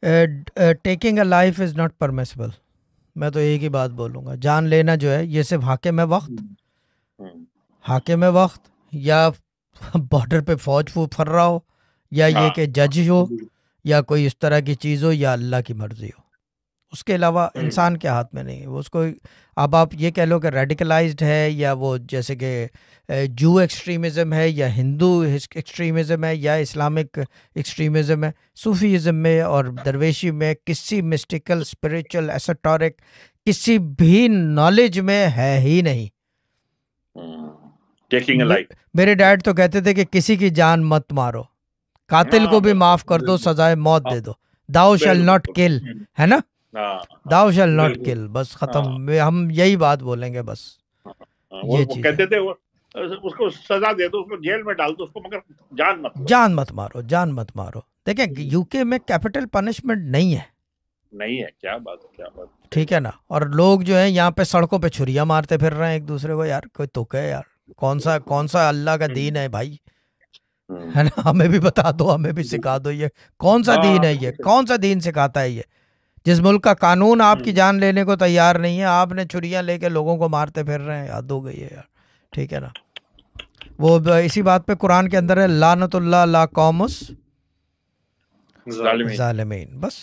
Taking a life is not permissible. मैं तो एक ही बात बोलूँगा, जान लेना जो है ये सिर्फ हम्म, हम्म, हाकिम वक्त या बॉर्डर पे फौज फर रहा हो, या ये हाँ, कि जज हो, बिल्कुल। या कोई इस तरह की चीज़ हो, या अल्लाह की मर्ज़ी हो। उसके अलावा हम्म, इंसान के हाथ में नहीं है वो उसको। अब आप ये कह लो कि रेडिकलाइज्ड है, या वो जैसे कि जू एक्सट्रीमिज़म है, या हिंदू एक्सट्रीमिज़म है, या इस्लामिक एक्सट्रीमिज़म है। सूफीज़म में और दरवेशी में, किसी मिस्टिकल स्पिरिचुअल एसोटोरिक किसी भी नॉलेज में है ही नहीं। Taking a may, life. मेरे डैड तो कहते थे कि किसी की जान मत मारो, कातिल को हाँ, भी बस बस माफ कर दो, बिल्कुल। सजाए मौत हाँ, दे दो। दाउ शैल नॉट बिल्कुल। किल, है ना। हाँ, हाँ, दाउ शैल नॉट बिल्कुल। किल, बस हाँ, खत्म, हम यही बात बोलेंगे बस। हाँ, हाँ, ये वो चीज है। कहते थे वो, उसको सजा दे दो, उसको जेल में डाल दो उसको, मगर जान मत लो। जान मत मारो, जान मत मारो। देखिए यूके में कैपिटल पनिशमेंट नहीं है, नहीं है, क्या बात, क्या बात, सही ठीक है बात। ना। और लोग जो है यहाँ पे सड़कों पे छुरियां मारते फिर रहे हैं एक दूसरे को, यार कोई तुक है यार। कौन सा अल्लाह का हम्म, दीन है भाई, हम्म, है ना। हमें भी बता दो, हमें भी सिखा दो, ये कौन सा दीन हाँ, है, ये बिल्कुल सही। कौन सा दीन सिखाता है ये। जिस मुल्क का कानून आपकी हम्म, जान लेने को तैयार नहीं है, आपने छुरियां लेके लोगों को मारते फिर रहे हैं, याद हो गई है यार, ठीक है ना। इसी बात पे कुरान के अंदर है, लानतुल्लाह ला कौमुस जालिमीन। जालिमीन, बस।